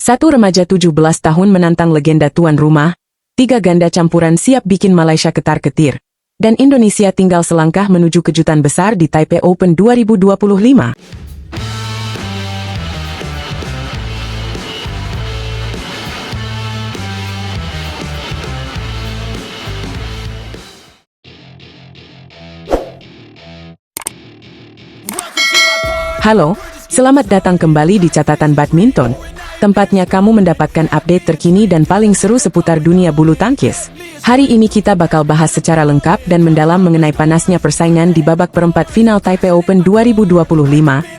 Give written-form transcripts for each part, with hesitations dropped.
Satu remaja 17 tahun menantang legenda tuan rumah, 3 ganda campuran siap bikin Malaysia ketar-ketir, dan Indonesia tinggal selangkah menuju kejutan besar di Taipei Open 2025. Halo, selamat datang kembali di Catatan Badminton, tempatnya kamu mendapatkan update terkini dan paling seru seputar dunia bulu tangkis. Hari ini kita bakal bahas secara lengkap dan mendalam mengenai panasnya persaingan di babak perempat final Taipei Open 2025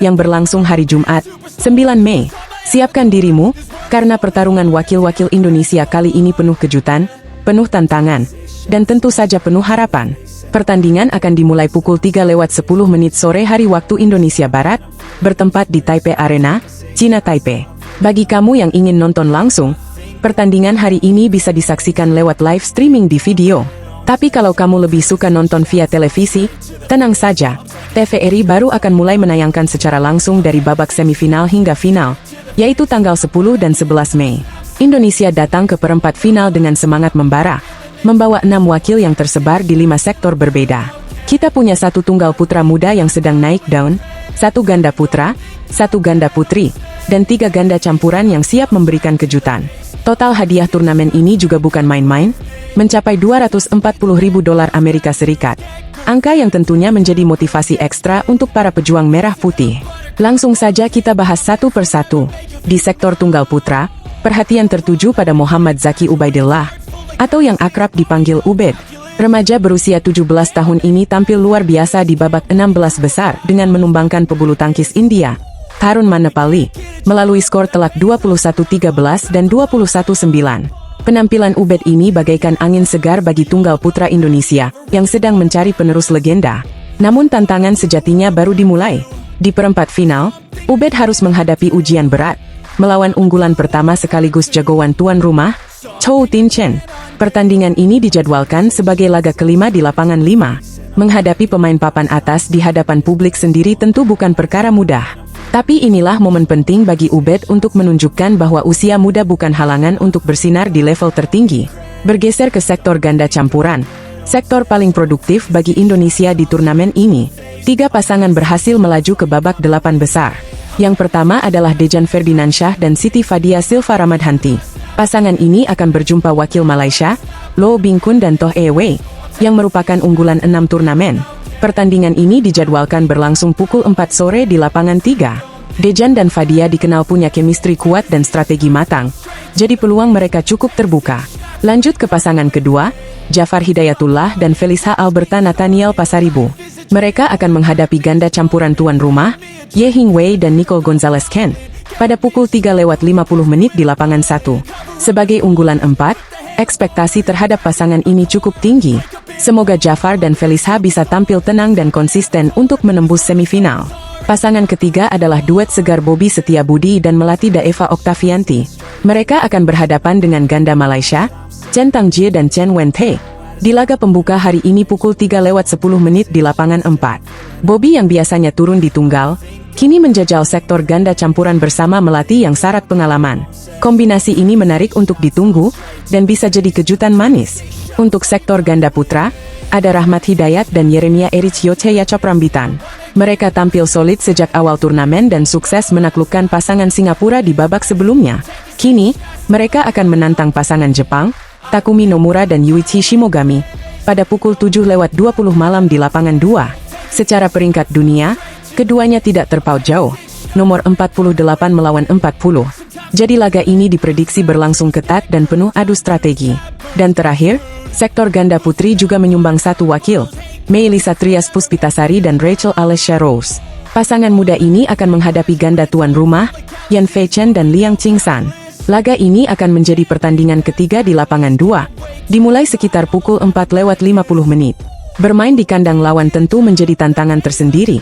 yang berlangsung hari Jumat, 9 Mei. Siapkan dirimu, karena pertarungan wakil-wakil Indonesia kali ini penuh kejutan, penuh tantangan, dan tentu saja penuh harapan. Pertandingan akan dimulai pukul 3:10 sore hari waktu Indonesia Barat, bertempat di Taipei Arena, China Taipei. Bagi kamu yang ingin nonton langsung, pertandingan hari ini bisa disaksikan lewat live streaming di video. Tapi kalau kamu lebih suka nonton via televisi, tenang saja, TVRI baru akan mulai menayangkan secara langsung dari babak semifinal hingga final, yaitu tanggal 10 dan 11 Mei. Indonesia datang ke perempat final dengan semangat membara, membawa 6 wakil yang tersebar di 5 sektor berbeda. Kita punya 1 tunggal putra muda yang sedang naik daun, 1 ganda putra, 1 ganda putri, dan 3 ganda campuran yang siap memberikan kejutan. Total hadiah turnamen ini juga bukan main-main, mencapai $240.000 Amerika Serikat. Angka yang tentunya menjadi motivasi ekstra untuk para pejuang merah putih. Langsung saja kita bahas satu persatu. Di sektor tunggal putra, perhatian tertuju pada Muhammad Zaki Ubaidillah, atau yang akrab dipanggil Ubed. Remaja berusia 17 tahun ini tampil luar biasa di babak 16 besar dengan menumbangkan pebulu tangkis India, Tarun Manepali, melalui skor telak 21-13 dan 21-9. Penampilan Ubed ini bagaikan angin segar bagi tunggal putra Indonesia, yang sedang mencari penerus legenda. Namun tantangan sejatinya baru dimulai. Di perempat final, Ubed harus menghadapi ujian berat, melawan unggulan pertama sekaligus jagoan tuan rumah, Chou Tin Chen. Pertandingan ini dijadwalkan sebagai laga kelima di lapangan 5. Menghadapi pemain papan atas di hadapan publik sendiri tentu bukan perkara mudah. Tapi inilah momen penting bagi Ubed untuk menunjukkan bahwa usia muda bukan halangan untuk bersinar di level tertinggi. Bergeser ke sektor ganda campuran, sektor paling produktif bagi Indonesia di turnamen ini. 3 pasangan berhasil melaju ke babak 8 besar. Yang pertama adalah Dejan Ferdinansyah dan Siti Fadia Silva Ramadhanti. Pasangan ini akan berjumpa wakil Malaysia, Loh Bing Kun dan Toh E Wei, yang merupakan unggulan 6 turnamen. Pertandingan ini dijadwalkan berlangsung pukul 4 sore di lapangan 3. Dejan dan Fadia dikenal punya chemistry kuat dan strategi matang, jadi peluang mereka cukup terbuka. Lanjut ke pasangan kedua, Jafar Hidayatullah dan Felicia Alberta Nathaniel Pasaribu. Mereka akan menghadapi ganda campuran tuan rumah, Ye Hing Wei dan Nicole Gonzalez Ken, pada pukul 3:50 di lapangan 1. Sebagai unggulan 4, ekspektasi terhadap pasangan ini cukup tinggi. Semoga Jafar dan Felicia bisa tampil tenang dan konsisten untuk menembus semifinal. Pasangan ketiga adalah duet segar Bobby Setiabudi dan Melati Daeva Oktavianti. Mereka akan berhadapan dengan ganda Malaysia, Chen Tangjie dan Chen Wenthe, di laga pembuka hari ini pukul 3:10 di lapangan 4. Bobby yang biasanya turun di tunggal, kini menjajal sektor ganda campuran bersama Melati yang syarat pengalaman. Kombinasi ini menarik untuk ditunggu, dan bisa jadi kejutan manis. Untuk sektor ganda putra, ada Rahmat Hidayat dan Yeremia Erich Yocheya Choprambitan. Mereka tampil solid sejak awal turnamen dan sukses menaklukkan pasangan Singapura di babak sebelumnya. Kini, mereka akan menantang pasangan Jepang, Takumi Nomura dan Yuichi Shimogami, pada pukul 7:20 malam di lapangan 2. Secara peringkat dunia, keduanya tidak terpaut jauh, nomor 48 melawan 40. Jadi laga ini diprediksi berlangsung ketat dan penuh adu strategi. Dan terakhir, sektor ganda putri juga menyumbang 1 wakil, Meilisa Trias Puspitasari dan Rachel Alessia Rose. Pasangan muda ini akan menghadapi ganda tuan rumah, Yan Fei Chen dan Liang Qingsan. Laga ini akan menjadi pertandingan ketiga di lapangan 2, dimulai sekitar pukul 4:50. Bermain di kandang lawan tentu menjadi tantangan tersendiri.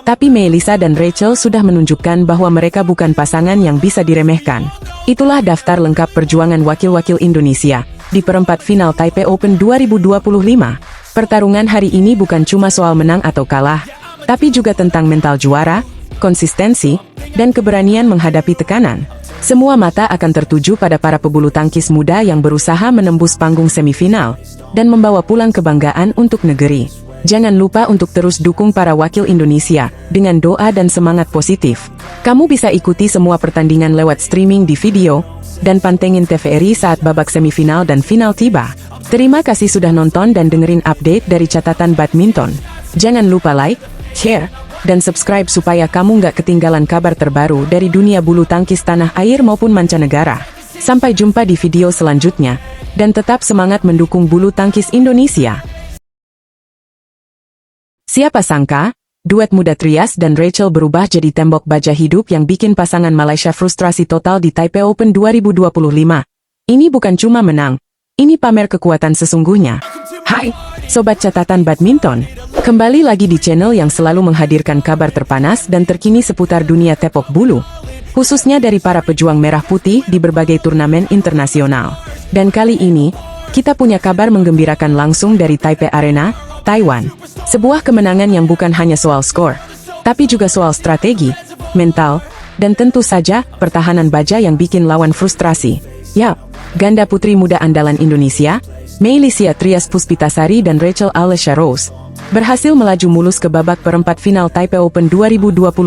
Tapi Meilisa dan Rachel sudah menunjukkan bahwa mereka bukan pasangan yang bisa diremehkan. Itulah daftar lengkap perjuangan wakil-wakil Indonesia di perempat final Taipei Open 2025. Pertarungan hari ini bukan cuma soal menang atau kalah, tapi juga tentang mental juara, konsistensi, dan keberanian menghadapi tekanan. Semua mata akan tertuju pada para pebulu tangkis muda yang berusaha menembus panggung semifinal dan membawa pulang kebanggaan untuk negeri. Jangan lupa untuk terus dukung para wakil Indonesia dengan doa dan semangat positif. Kamu bisa ikuti semua pertandingan lewat streaming di video dan pantengin TVRI saat babak semifinal dan final tiba. Terima kasih sudah nonton dan dengerin update dari Catatan Badminton. Jangan lupa like, share, dan subscribe supaya kamu nggak ketinggalan kabar terbaru dari dunia bulu tangkis tanah air maupun mancanegara. Sampai jumpa di video selanjutnya, dan tetap semangat mendukung bulu tangkis Indonesia. Siapa sangka, duet muda Trias dan Rachel berubah jadi tembok baja hidup yang bikin pasangan Malaysia frustrasi total di Taipei Open 2025. Ini bukan cuma menang, ini pamer kekuatan sesungguhnya. Hai, Sobat Catatan Badminton. Kembali lagi di channel yang selalu menghadirkan kabar terpanas dan terkini seputar dunia tepok bulu, khususnya dari para pejuang merah putih di berbagai turnamen internasional. Dan kali ini, kita punya kabar menggembirakan langsung dari Taipei Arena, Taiwan. Sebuah kemenangan yang bukan hanya soal skor, tapi juga soal strategi, mental, dan tentu saja pertahanan baja yang bikin lawan frustrasi. Yap, ganda putri muda andalan Indonesia, Meilysia Trias Puspitasari dan Rachel Alessia Rose, berhasil melaju mulus ke babak perempat final Taipei Open 2025.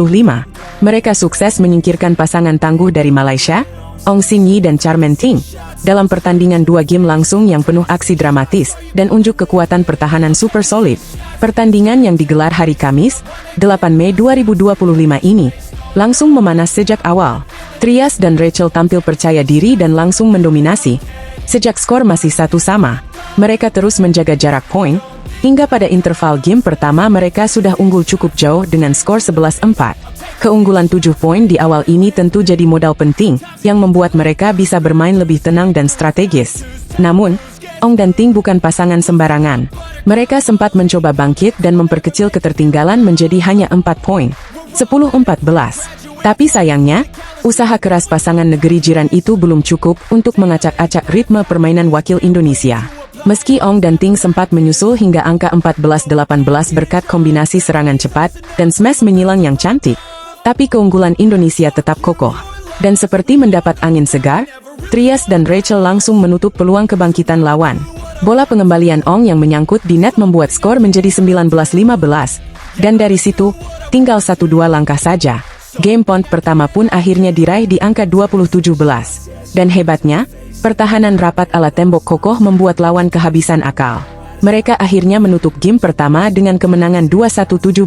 Mereka sukses menyingkirkan pasangan tangguh dari Malaysia, Ong Sin Yee dan Charmaine Ting, dalam pertandingan 2 game langsung yang penuh aksi dramatis dan unjuk kekuatan pertahanan super solid. Pertandingan yang digelar hari Kamis, 8 Mei 2025 ini, langsung memanas sejak awal. Trias dan Rachel tampil percaya diri dan langsung mendominasi. Sejak skor masih 1-1, mereka terus menjaga jarak poin, hingga pada interval game pertama mereka sudah unggul cukup jauh dengan skor 11-4. Keunggulan 7 poin di awal ini tentu jadi modal penting, yang membuat mereka bisa bermain lebih tenang dan strategis. Namun, Ong dan Ting bukan pasangan sembarangan. Mereka sempat mencoba bangkit dan memperkecil ketertinggalan menjadi hanya 4 poin, 10-14. Tapi sayangnya, usaha keras pasangan negeri jiran itu belum cukup untuk mengacak-acak ritme permainan wakil Indonesia. Meski Ong dan Ting sempat menyusul hingga angka 14-18 berkat kombinasi serangan cepat dan smash menyilang yang cantik, tapi keunggulan Indonesia tetap kokoh. Dan seperti mendapat angin segar, Trias dan Rachel langsung menutup peluang kebangkitan lawan. Bola pengembalian Ong yang menyangkut di net membuat skor menjadi 19-15, dan dari situ, tinggal 1-2 langkah saja. Game point pertama pun akhirnya diraih di angka 20-17. Dan hebatnya, pertahanan rapat ala tembok kokoh membuat lawan kehabisan akal. Mereka akhirnya menutup game pertama dengan kemenangan 21-17.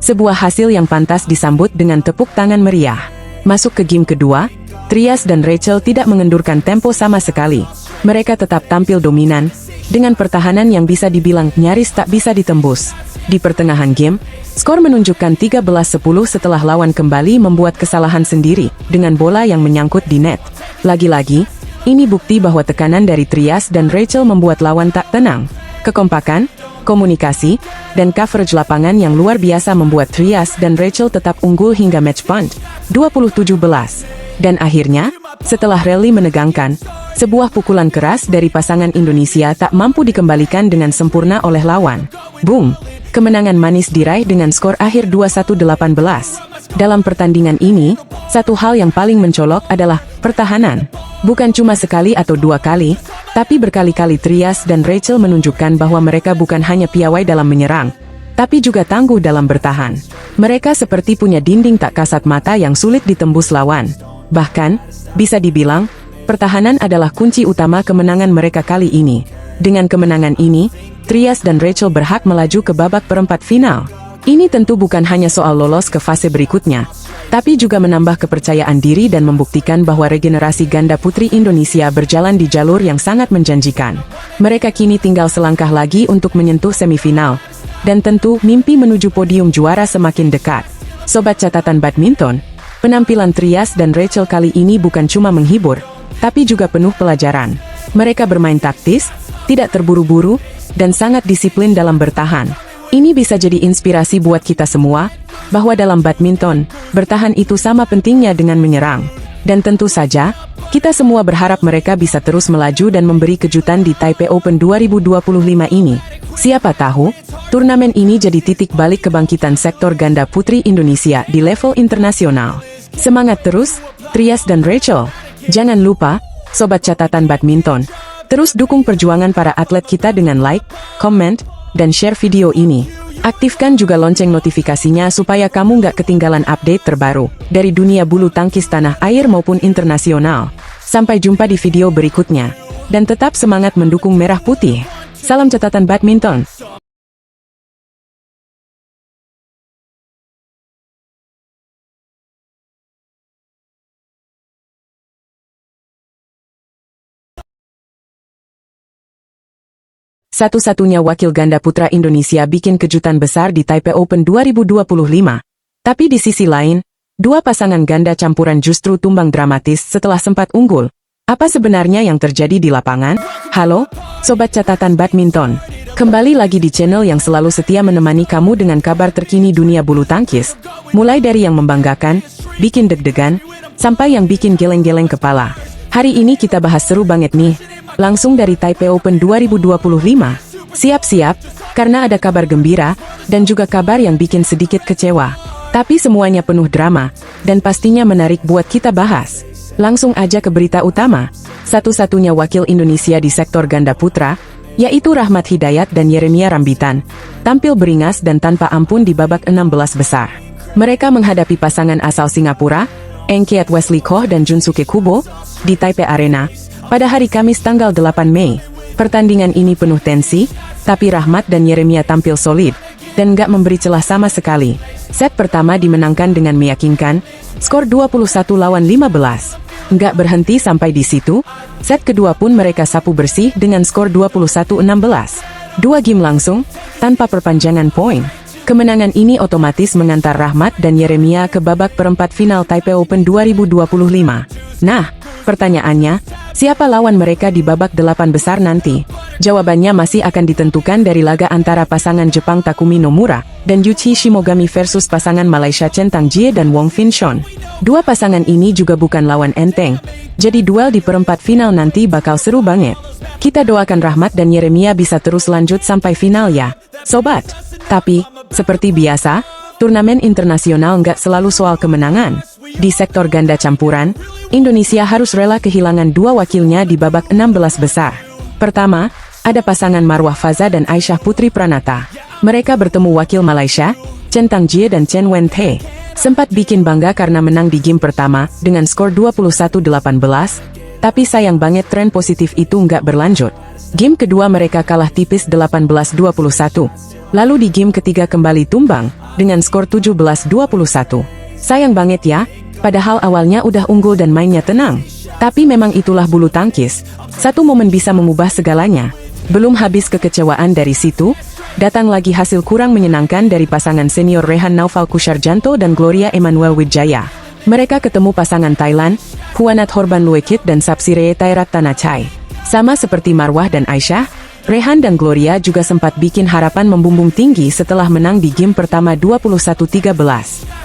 Sebuah hasil yang pantas disambut dengan tepuk tangan meriah. Masuk ke game kedua, Trias dan Rachel tidak mengendurkan tempo sama sekali. Mereka tetap tampil dominan, dengan pertahanan yang bisa dibilang nyaris tak bisa ditembus. Di pertengahan game, skor menunjukkan 13-10 setelah lawan kembali membuat kesalahan sendiri dengan bola yang menyangkut di net. Lagi-lagi, ini bukti bahwa tekanan dari Trias dan Rachel membuat lawan tak tenang. Kekompakan, komunikasi, dan coverage lapangan yang luar biasa membuat Trias dan Rachel tetap unggul hingga match point, 27-17. Dan akhirnya, setelah rally menegangkan, sebuah pukulan keras dari pasangan Indonesia tak mampu dikembalikan dengan sempurna oleh lawan. Boom! Kemenangan manis diraih dengan skor akhir 21-18. Dalam pertandingan ini, satu hal yang paling mencolok adalah pertahanan. Bukan cuma sekali atau 2 kali, tapi berkali-kali Trias dan Rachel menunjukkan bahwa mereka bukan hanya piawai dalam menyerang, tapi juga tangguh dalam bertahan. Mereka seperti punya dinding tak kasat mata yang sulit ditembus lawan. Bahkan, bisa dibilang, pertahanan adalah kunci utama kemenangan mereka kali ini. Dengan kemenangan ini, Trias dan Rachel berhak melaju ke babak perempat final. Ini tentu bukan hanya soal lolos ke fase berikutnya, tapi juga menambah kepercayaan diri dan membuktikan bahwa regenerasi ganda putri Indonesia berjalan di jalur yang sangat menjanjikan. Mereka kini tinggal selangkah lagi untuk menyentuh semifinal, dan tentu mimpi menuju podium juara semakin dekat. Sobat Catatan Badminton, penampilan Trias dan Rachel kali ini bukan cuma menghibur, tapi juga penuh pelajaran. Mereka bermain taktis, tidak terburu-buru, dan sangat disiplin dalam bertahan. Ini bisa jadi inspirasi buat kita semua, bahwa dalam badminton, bertahan itu sama pentingnya dengan menyerang. Dan tentu saja, kita semua berharap mereka bisa terus melaju dan memberi kejutan di Taipei Open 2025 ini. Siapa tahu, turnamen ini jadi titik balik kebangkitan sektor ganda putri Indonesia di level internasional. Semangat terus, Trias dan Rachel. Jangan lupa, Sobat Catatan Badminton, terus dukung perjuangan para atlet kita dengan like, comment, dan share video ini. Aktifkan juga lonceng notifikasinya supaya kamu nggak ketinggalan update terbaru dari dunia bulu tangkis tanah air maupun internasional. Sampai jumpa di video berikutnya. Dan tetap semangat mendukung Merah Putih. Salam Catatan Badminton. Satu-satunya wakil ganda putra Indonesia bikin kejutan besar di Taipei Open 2025. Tapi di sisi lain, dua pasangan ganda campuran justru tumbang dramatis setelah sempat unggul. Apa sebenarnya yang terjadi di lapangan? Halo, Sobat Catatan Badminton. Kembali lagi di channel yang selalu setia menemani kamu dengan kabar terkini dunia bulu tangkis. Mulai dari yang membanggakan, bikin deg-degan, sampai yang bikin geleng-geleng kepala. Hari ini kita bahas seru banget nih. Langsung dari Taipei Open 2025. Siap-siap, karena ada kabar gembira, dan juga kabar yang bikin sedikit kecewa. Tapi semuanya penuh drama, dan pastinya menarik buat kita bahas. Langsung aja ke berita utama. Satu-satunya wakil Indonesia di sektor ganda putra, yaitu Rahmat Hidayat dan Yeremia Rambitan, tampil beringas dan tanpa ampun di babak 16 besar. Mereka menghadapi pasangan asal Singapura, Engkiat Wesley Koh dan Junsuke Kubo, di Taipei Arena, pada hari Kamis tanggal 8 Mei. Pertandingan ini penuh tensi, tapi Rahmat dan Yeremia tampil solid, dan nggak memberi celah sama sekali. Set pertama dimenangkan dengan meyakinkan, skor 21-15. Nggak berhenti sampai di situ, set kedua pun mereka sapu bersih dengan skor 21-16. Dua game langsung, tanpa perpanjangan poin. Kemenangan ini otomatis mengantar Rahmat dan Yeremia ke babak perempat final Taipei Open 2025. Nah, pertanyaannya, siapa lawan mereka di babak 8 besar nanti? Jawabannya masih akan ditentukan dari laga antara pasangan Jepang Takumi Nomura dan Yuichi Shimogami versus pasangan Malaysia Chen Tangjie dan Wong Fin Shon. Dua pasangan ini juga bukan lawan enteng, jadi duel di perempat final nanti bakal seru banget. Kita doakan Rahmat dan Yeremia bisa terus lanjut sampai final ya, Sobat. Tapi, seperti biasa, turnamen internasional nggak selalu soal kemenangan. Di sektor ganda campuran, Indonesia harus rela kehilangan dua wakilnya di babak 16 besar. Pertama, ada pasangan Marwah Faza dan Aisyah Putri Pranata. Mereka bertemu wakil Malaysia, Chen Tangjie dan Chen Wen-Tae. Sempat bikin bangga karena menang di game pertama dengan skor 21-18, tapi sayang banget tren positif itu nggak berlanjut. Game kedua mereka kalah tipis 18-21. Lalu di game ketiga kembali tumbang dengan skor 17-21. Sayang banget ya, padahal awalnya udah unggul dan mainnya tenang. Tapi memang itulah bulu tangkis. Satu momen bisa mengubah segalanya. Belum habis kekecewaan dari situ, datang lagi hasil kurang menyenangkan dari pasangan senior Rehan Naufal Kusharjanto dan Gloria Emmanuel Wijaya. Mereka ketemu pasangan Thailand, Huanat Horban Luekit dan Sapsiree Thairat Tanachai. Sama seperti Marwah dan Aisyah, Rehan dan Gloria juga sempat bikin harapan membumbung tinggi setelah menang di game pertama 21-13.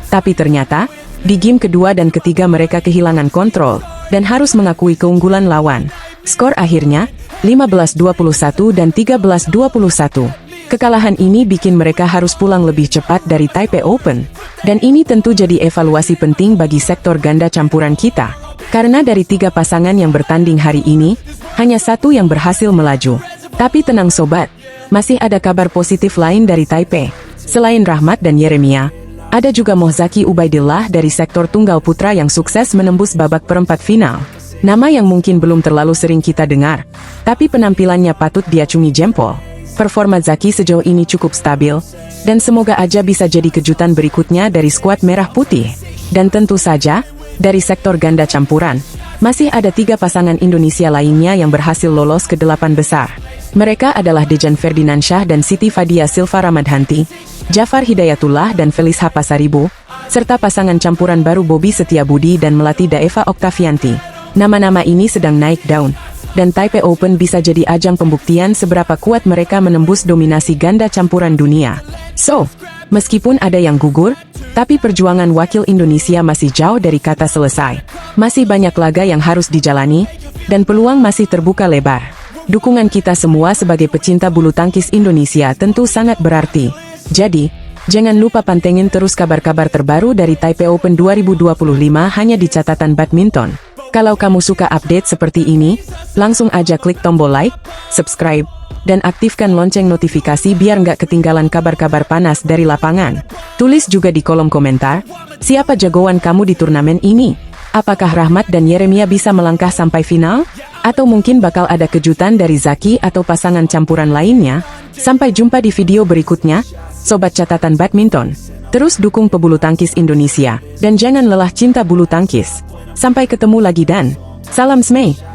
Tapi ternyata, di game kedua dan ketiga mereka kehilangan kontrol, dan harus mengakui keunggulan lawan. Skor akhirnya, 15-21 dan 13-21. Kekalahan ini bikin mereka harus pulang lebih cepat dari Taipei Open. Dan ini tentu jadi evaluasi penting bagi sektor ganda campuran kita. Karena dari tiga pasangan yang bertanding hari ini, hanya satu yang berhasil melaju. Tapi tenang sobat, masih ada kabar positif lain dari Taipei. Selain Rahmat dan Yeremia, ada juga Mohzaki Ubaidillah dari sektor tunggal putra yang sukses menembus babak perempat final. Nama yang mungkin belum terlalu sering kita dengar, tapi penampilannya patut diacungi jempol. Performa Zaki sejauh ini cukup stabil, dan semoga aja bisa jadi kejutan berikutnya dari skuad Merah Putih. Dan tentu saja, dari sektor ganda campuran, masih ada tiga pasangan Indonesia lainnya yang berhasil lolos ke 8 besar. Mereka adalah Dejan Ferdinansyah dan Siti Fadia Silva Ramadhanti, Jafar Hidayatullah dan Felis Hapasaribu, serta pasangan campuran baru Bobby Setiabudi dan Melati Daeva Oktavianti. Nama-nama ini sedang naik daun, dan Taipei Open bisa jadi ajang pembuktian seberapa kuat mereka menembus dominasi ganda campuran dunia. So, meskipun ada yang gugur, tapi perjuangan wakil Indonesia masih jauh dari kata selesai. Masih banyak laga yang harus dijalani, dan peluang masih terbuka lebar. Dukungan kita semua sebagai pecinta bulu tangkis Indonesia tentu sangat berarti. Jadi, jangan lupa pantengin terus kabar-kabar terbaru dari Taipei Open 2025 hanya di catatan badminton. Kalau kamu suka update seperti ini, langsung aja klik tombol like, subscribe, dan aktifkan lonceng notifikasi biar nggak ketinggalan kabar-kabar panas dari lapangan. Tulis juga di kolom komentar, siapa jagoan kamu di turnamen ini? Apakah Rahmat dan Yeremia bisa melangkah sampai final? Atau mungkin bakal ada kejutan dari Zaki atau pasangan campuran lainnya? Sampai jumpa di video berikutnya, Sobat Catatan Badminton. Terus dukung pebulu tangkis Indonesia, dan jangan lelah cinta bulu tangkis. Sampai ketemu lagi dan salam Smay!